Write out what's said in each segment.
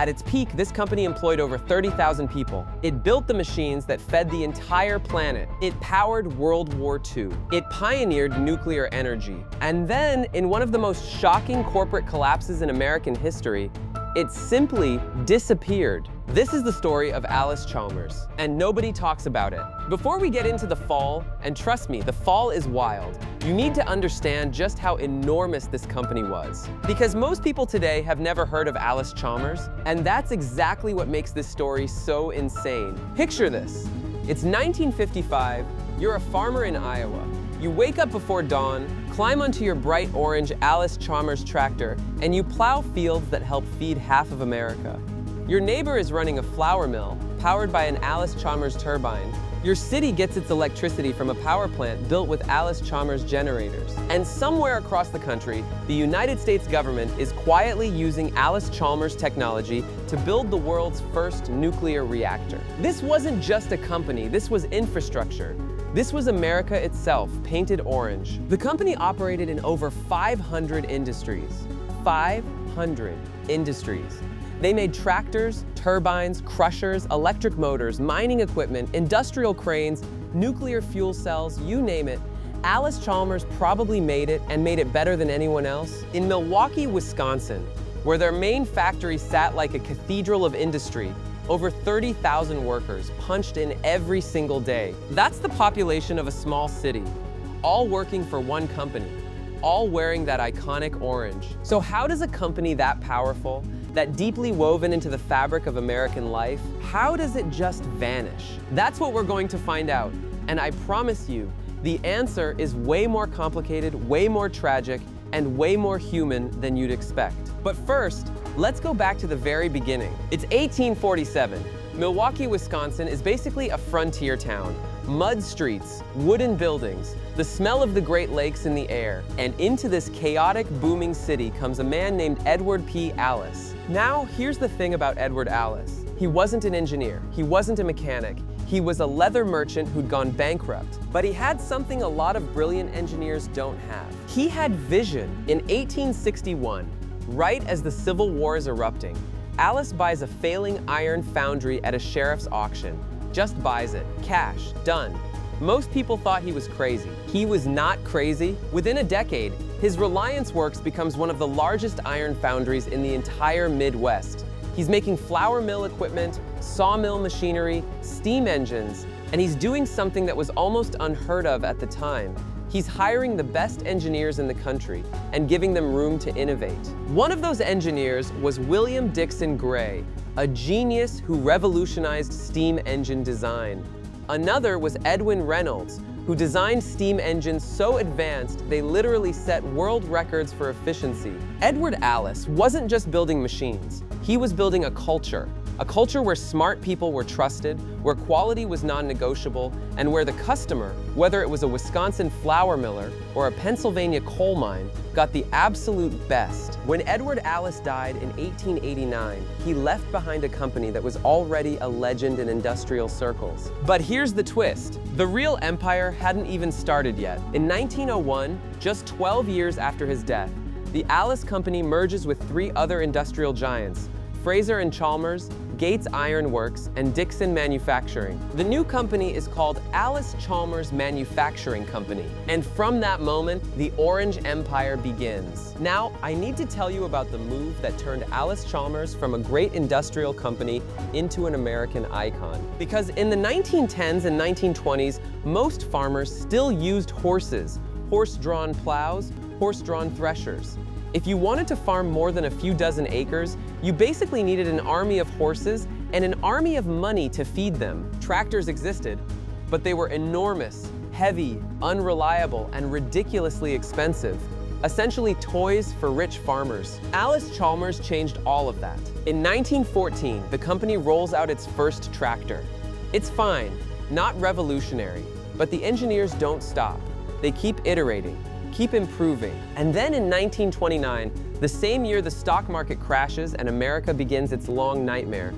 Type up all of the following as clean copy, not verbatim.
At its peak, this company employed over 30,000 people. It built the machines that fed the entire planet. It powered World War II. It pioneered nuclear energy. And then, in one of the most shocking corporate collapses in American history, it simply disappeared. This is the story of Allis Chalmers, and nobody talks about it. Before we get into the fall, and trust me, the fall is wild, you need to understand just how enormous this company was. Because most people today have never heard of Allis Chalmers, and that's exactly what makes this story so insane. Picture this. It's 1955, you're a farmer in Iowa. You wake up before dawn, climb onto your bright orange Allis Chalmers tractor, and you plow fields that help feed half of America. Your neighbor is running a flour mill powered by an Allis Chalmers turbine. Your city gets its electricity from a power plant built with Allis Chalmers generators. And somewhere across the country, the United States government is quietly using Allis Chalmers technology to build the world's first nuclear reactor. This wasn't just a company, this was infrastructure. This was America itself, painted orange. The company operated in over 500 industries. 500 industries. They made tractors, turbines, crushers, electric motors, mining equipment, industrial cranes, nuclear fuel cells, you name it. Allis Chalmers probably made it and made it better than anyone else. In Milwaukee, Wisconsin, where their main factory sat like a cathedral of industry, over 30,000 workers punched in every single day. That's the population of a small city, all working for one company, all wearing that iconic orange. So how does a company that powerful, that deeply woven into the fabric of American life, how does it just vanish? That's what we're going to find out. And I promise you, the answer is way more complicated, way more tragic, and way more human than you'd expect. But first, let's go back to the very beginning. It's 1847. Milwaukee, Wisconsin is basically a frontier town. Mud streets, wooden buildings, the smell of the Great Lakes in the air. And into this chaotic, booming city comes a man named Edward P. Allis. Now, here's the thing about Edward Allis. He wasn't an engineer. He wasn't a mechanic. He was a leather merchant who'd gone bankrupt. But he had something a lot of brilliant engineers don't have. He had vision. In 1861, right as the Civil War is erupting, Allis buys a failing iron foundry at a sheriff's auction. Just buys it. Cash. Done. Most people thought he was crazy. He was not crazy. Within a decade, his Reliance Works becomes one of the largest iron foundries in the entire Midwest. He's making flour mill equipment, sawmill machinery, steam engines, and he's doing something that was almost unheard of at the time. He's hiring the best engineers in the country and giving them room to innovate. One of those engineers was William Dixon Gray, a genius who revolutionized steam engine design. Another was Edwin Reynolds, who designed steam engines so advanced they literally set world records for efficiency. Edward Allis wasn't just building machines, he was building a culture where smart people were trusted, where quality was non-negotiable, and where the customer, whether it was a Wisconsin flour miller or a Pennsylvania coal mine, got the absolute best. When Edward Allis died in 1889, he left behind a company that was already a legend in industrial circles. But here's the twist. The real empire hadn't even started yet. In 1901, just 12 years after his death, the Allis Company merges with three other industrial giants, Fraser and Chalmers, Gates Iron Works, and Dixon Manufacturing. The new company is called Allis Chalmers Manufacturing Company. And from that moment, the Orange Empire begins. Now, I need to tell you about the move that turned Allis Chalmers from a great industrial company into an American icon. Because in the 1910s and 1920s, most farmers still used horses, horse-drawn plows, horse-drawn threshers. If you wanted to farm more than a few dozen acres, you basically needed an army of horses and an army of money to feed them. Tractors existed, but they were enormous, heavy, unreliable, and ridiculously expensive. Essentially toys for rich farmers. Allis Chalmers changed all of that. In 1914, the company rolls out its first tractor. It's fine, not revolutionary, but the engineers don't stop. They keep iterating, keep improving. And then in 1929, the same year the stock market crashes and America begins its long nightmare,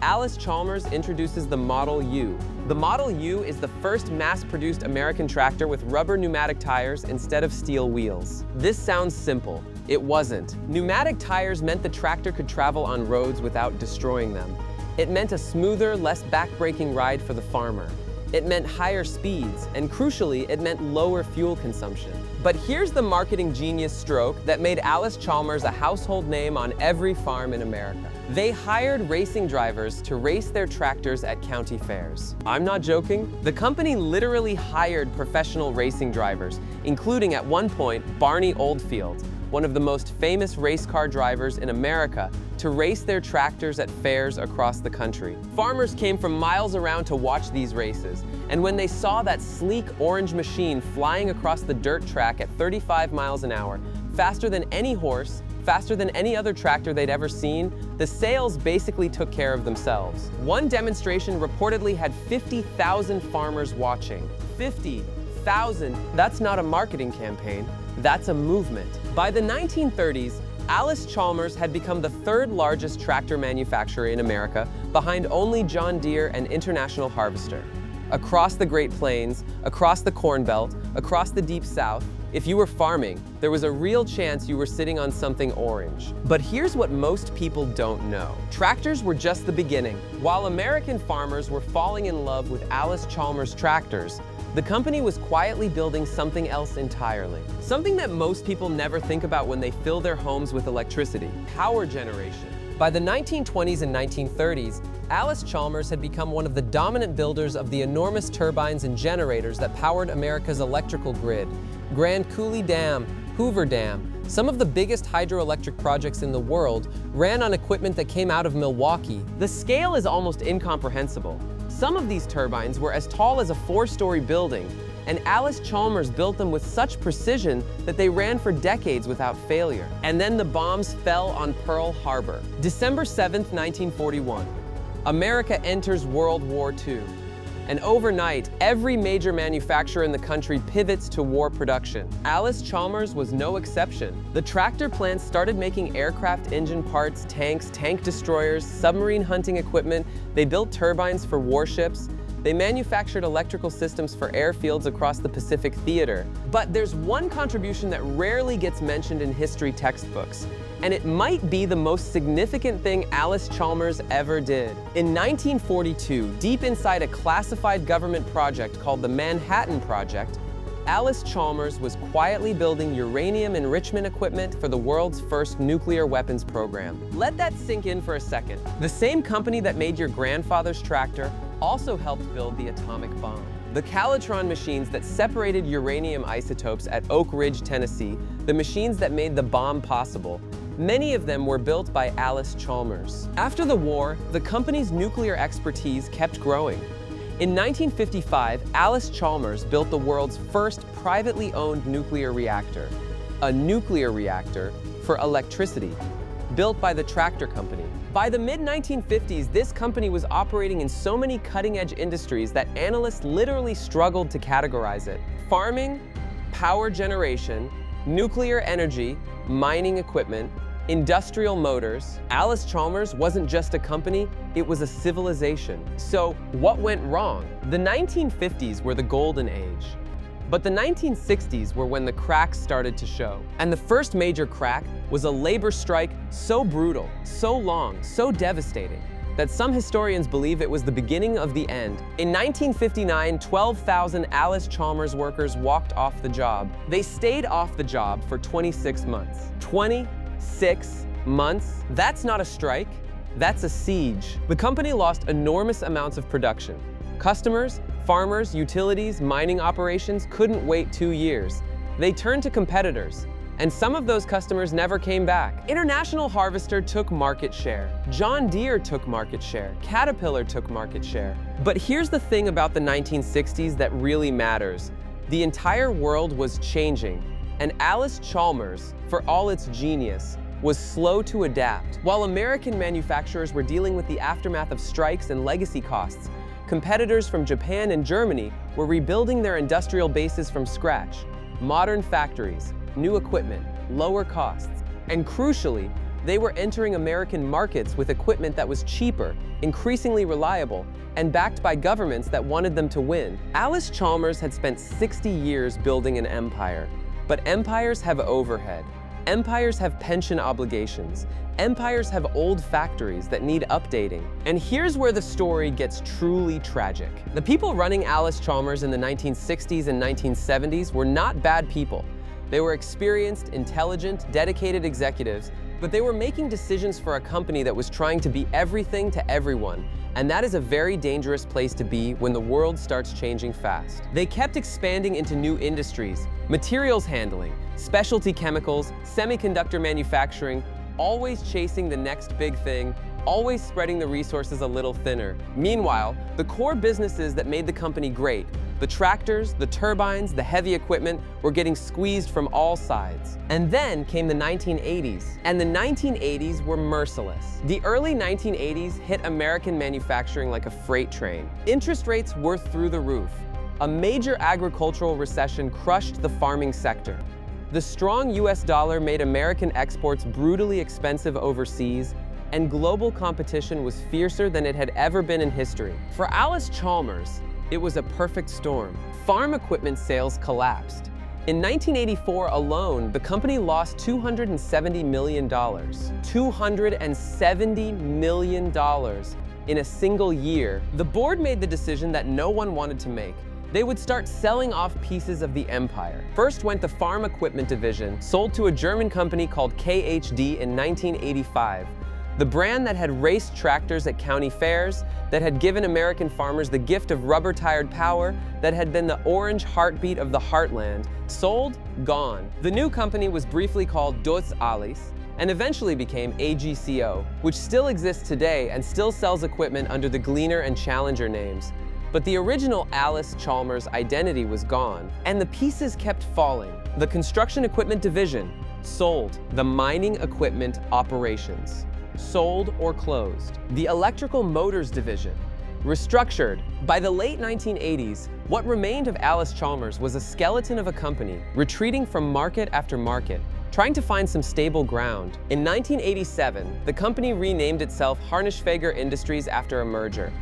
Allis Chalmers introduces the Model U. The Model U is the first mass-produced American tractor with rubber pneumatic tires instead of steel wheels. This sounds simple, It wasn't. Pneumatic tires meant the tractor could travel on roads without destroying them. It meant a smoother, less backbreaking ride for the farmer. It meant higher speeds, and crucially, it meant lower fuel consumption. But here's the marketing genius stroke that made Allis Chalmers a household name on every farm in America. They hired racing drivers to race their tractors at county fairs. I'm not joking. The company literally hired professional racing drivers, including at one point Barney Oldfield, one of the most famous race car drivers in America, to race their tractors at fairs across the country. Farmers came from miles around to watch these races, and when they saw that sleek orange machine flying across the dirt track at 35 miles an hour, faster than any horse, faster than any other tractor they'd ever seen, the sales basically took care of themselves. One demonstration reportedly had 50,000 farmers watching. 50,000. That's not a marketing campaign, that's a movement. By the 1930s, Allis Chalmers had become the third largest tractor manufacturer in America, behind only John Deere and International Harvester. Across the Great Plains, across the Corn Belt, across the Deep South, if you were farming, there was a real chance you were sitting on something orange. But here's what most people don't know. Tractors were just the beginning. While American farmers were falling in love with Allis Chalmers tractors, the company was quietly building something else entirely. Something that most people never think about when they fill their homes with electricity: power generation. By the 1920s and 1930s, Allis Chalmers had become one of the dominant builders of the enormous turbines and generators that powered America's electrical grid. Grand Coulee Dam, Hoover Dam, some of the biggest hydroelectric projects in the world ran on equipment that came out of Milwaukee. The scale is almost incomprehensible. Some of these turbines were as tall as a 4-story building, and Allis Chalmers built them with such precision that they ran for decades without failure. And then the bombs fell on Pearl Harbor. December 7th, 1941. America enters World War II. And overnight, every major manufacturer in the country pivots to war production. Allis Chalmers was no exception. The tractor plants started making aircraft engine parts, tanks, tank destroyers, submarine hunting equipment. They built turbines for warships. They manufactured electrical systems for airfields across the Pacific Theater. But there's one contribution that rarely gets mentioned in history textbooks, and it might be the most significant thing Allis Chalmers ever did. In 1942, deep inside a classified government project called the Manhattan Project, Allis Chalmers was quietly building uranium enrichment equipment for the world's first nuclear weapons program. Let that sink in for a second. The same company that made your grandfather's tractor also helped build the atomic bomb. The Calitron machines that separated uranium isotopes at Oak Ridge, Tennessee, the machines that made the bomb possible, many of them were built by Allis Chalmers. After the war, the company's nuclear expertise kept growing. In 1955, Allis Chalmers built the world's first privately owned nuclear reactor, a nuclear reactor for electricity, built by the tractor company. By the mid-1950s, this company was operating in so many cutting-edge industries that analysts literally struggled to categorize it. Farming, power generation, nuclear energy, mining equipment, industrial motors. Allis Chalmers wasn't just a company, it was a civilization. So what went wrong? The 1950s were the golden age. But the 1960s were when the cracks started to show. And the first major crack was a labor strike so brutal, so long, so devastating, that some historians believe it was the beginning of the end. In 1959, 12,000 Allis Chalmers workers walked off the job. They stayed off the job for 26 months. 26 months? That's not a strike, that's a siege. The company lost enormous amounts of production. Customers, farmers, utilities, mining operations couldn't wait 2 years. They turned to competitors, and some of those customers never came back. International Harvester took market share. John Deere took market share. Caterpillar took market share. But here's the thing about the 1960s that really matters. The entire world was changing, and Allis Chalmers, for all its genius, was slow to adapt. While American manufacturers were dealing with the aftermath of strikes and legacy costs, competitors from Japan and Germany were rebuilding their industrial bases from scratch. Modern factories, new equipment, lower costs, and crucially, they were entering American markets with equipment that was cheaper, increasingly reliable, and backed by governments that wanted them to win. Allis Chalmers had spent 60 years building an empire, but empires have overhead. Empires have pension obligations. Empires have old factories that need updating. And here's where the story gets truly tragic. The people running Allis Chalmers in the 1960s and 1970s were not bad people. They were experienced, intelligent, dedicated executives, but they were making decisions for a company that was trying to be everything to everyone. And that is a very dangerous place to be when the world starts changing fast. They kept expanding into new industries, materials handling, specialty chemicals, semiconductor manufacturing, always chasing the next big thing, always spreading the resources a little thinner. Meanwhile, the core businesses that made the company great, the tractors, the turbines, the heavy equipment, were getting squeezed from all sides. And then came the 1980s, and the 1980s were merciless. The early 1980s hit American manufacturing like a freight train. Interest rates were through the roof. A major agricultural recession crushed the farming sector. The strong US dollar made American exports brutally expensive overseas, and global competition was fiercer than it had ever been in history. For Allis Chalmers, it was a perfect storm. Farm equipment sales collapsed. In 1984 alone, the company lost $270 million. $270 million in a single year. The board made the decision that no one wanted to make. They would start selling off pieces of the empire. First went the farm equipment division, sold to a German company called KHD in 1985. The brand that had raced tractors at county fairs, that had given American farmers the gift of rubber-tired power, that had been the orange heartbeat of the heartland, sold, gone. The new company was briefly called Deutz Allis, and eventually became AGCO, which still exists today and still sells equipment under the Gleaner and Challenger names. But the original Allis Chalmers identity was gone, and the pieces kept falling. The construction equipment division sold. The mining equipment operations sold or closed. The electrical motors division restructured. By the late 1980s, what remained of Allis Chalmers was a skeleton of a company, retreating from market after market, trying to find some stable ground. In 1987, the company renamed itself Harnischfeger Industries after a merger.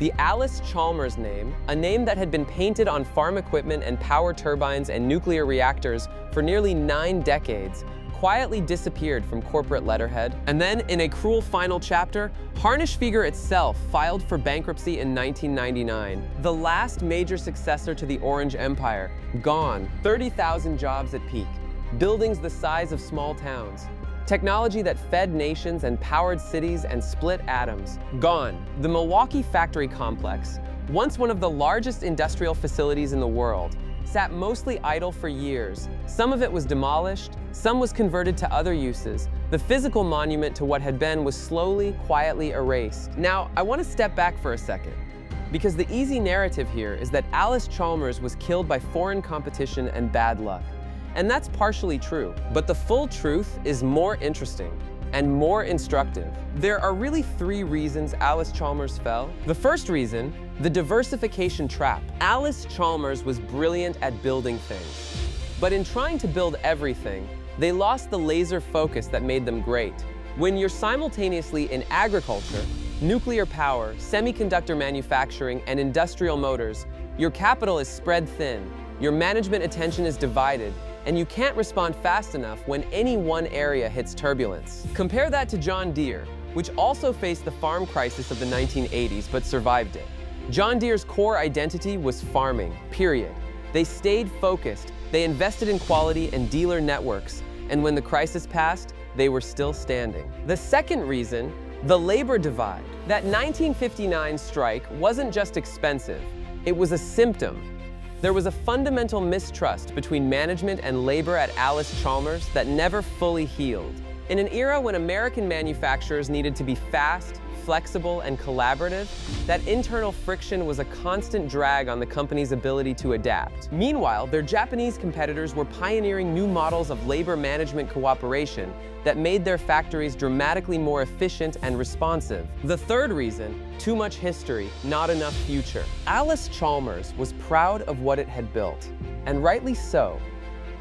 The Allis Chalmers name, a name that had been painted on farm equipment and power turbines and nuclear reactors for nearly 9 decades, quietly disappeared from corporate letterhead. And then, in a cruel final chapter, Harnischfeger itself filed for bankruptcy in 1999. The last major successor to the Orange Empire, gone. 30,000 jobs at peak, buildings the size of small towns, technology that fed nations and powered cities and split atoms, gone. The Milwaukee factory complex, once one of the largest industrial facilities in the world, sat mostly idle for years. Some of it was demolished, some was converted to other uses. The physical monument to what had been was slowly, quietly erased. Now, I want to step back for a second, because the easy narrative here is that Allis Chalmers was killed by foreign competition and bad luck. And that's partially true, but the full truth is more interesting and more instructive. There are really 3 reasons Allis Chalmers fell. The first reason, the diversification trap. Allis Chalmers was brilliant at building things, but in trying to build everything, they lost the laser focus that made them great. When you're simultaneously in agriculture, nuclear power, semiconductor manufacturing, and industrial motors, your capital is spread thin, your management attention is divided, and you can't respond fast enough when any one area hits turbulence. Compare that to John Deere, which also faced the farm crisis of the 1980s but survived it. John Deere's core identity was farming, period. They stayed focused, they invested in quality and dealer networks, and when the crisis passed, they were still standing. The second reason, the labor divide. That 1959 strike wasn't just expensive, it was a symptom. There was a fundamental mistrust between management and labor at Allis Chalmers that never fully healed. In an era when American manufacturers needed to be fast, flexible, and collaborative, that internal friction was a constant drag on the company's ability to adapt. Meanwhile, their Japanese competitors were pioneering new models of labor management cooperation that made their factories dramatically more efficient and responsive. The third reason, too much history, not enough future. Allis Chalmers was proud of what it had built, and rightly so.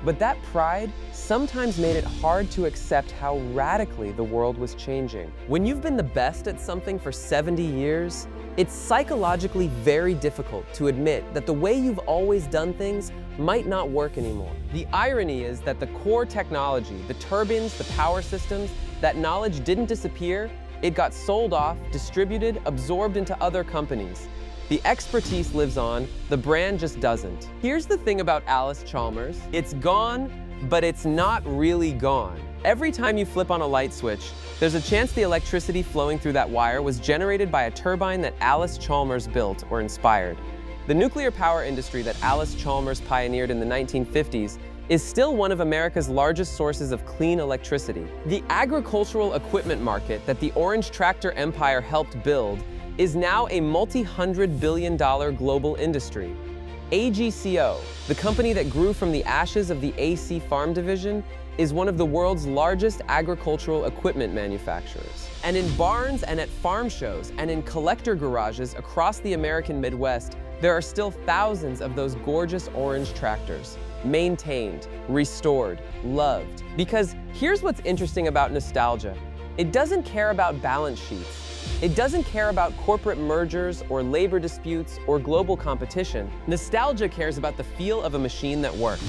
But that pride sometimes made it hard to accept how radically the world was changing. When you've been the best at something for 70 years, it's psychologically very difficult to admit that the way you've always done things might not work anymore. The irony is that the core technology, the turbines, the power systems, that knowledge didn't disappear, it got sold off, distributed, absorbed into other companies. The expertise lives on, the brand just doesn't. Here's the thing about Allis Chalmers. It's gone, but it's not really gone. Every time you flip on a light switch, there's a chance the electricity flowing through that wire was generated by a turbine that Allis Chalmers built or inspired. The nuclear power industry that Allis Chalmers pioneered in the 1950s is still one of America's largest sources of clean electricity. The agricultural equipment market that the Orange Tractor empire helped build is now a multi-hundred-billion-dollar global industry. AGCO, the company that grew from the ashes of the AC Farm division, is one of the world's largest agricultural equipment manufacturers. And in barns and at farm shows and in collector garages across the American Midwest, there are still thousands of those gorgeous orange tractors, maintained, restored, loved. Because here's what's interesting about nostalgia. It doesn't care about balance sheets. It doesn't care about corporate mergers or labor disputes or global competition. Nostalgia cares about the feel of a machine that worked.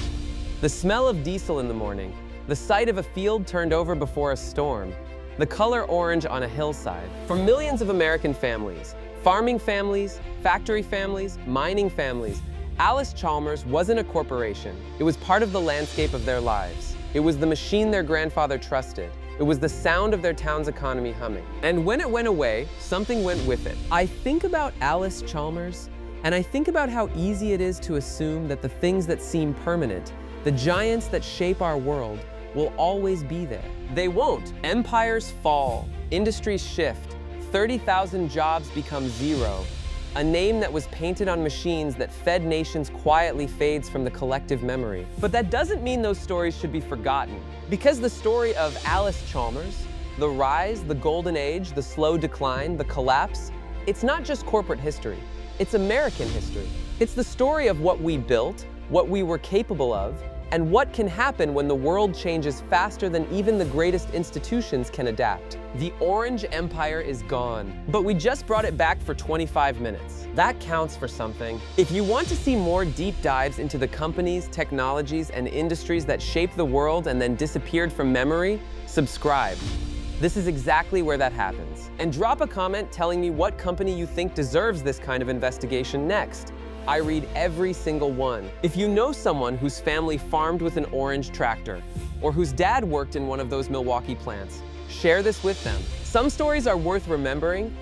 The smell of diesel in the morning, the sight of a field turned over before a storm, the color orange on a hillside. For millions of American families, farming families, factory families, mining families, Allis Chalmers wasn't a corporation. It was part of the landscape of their lives. It was the machine their grandfather trusted. It was the sound of their town's economy humming. And when it went away, something went with it. I think about Allis Chalmers, and I think about how easy it is to assume that the things that seem permanent, the giants that shape our world, will always be there. They won't. Empires fall, industries shift, 30,000 jobs become zero. A name that was painted on machines that fed nations quietly fades from the collective memory. But that doesn't mean those stories should be forgotten. Because the story of Allis Chalmers, the rise, the golden age, the slow decline, the collapse, it's not just corporate history. It's American history. It's the story of what we built, what we were capable of, and what can happen when the world changes faster than even the greatest institutions can adapt. The Orange Empire is gone, but we just brought it back for 25 minutes. That counts for something. If you want to see more deep dives into the companies, technologies, and industries that shaped the world and then disappeared from memory, subscribe. This is exactly where that happens. And drop a comment telling me what company you think deserves this kind of investigation next. I read every single one. If you know someone whose family farmed with an orange tractor, or whose dad worked in one of those Milwaukee plants, share this with them. Some stories are worth remembering,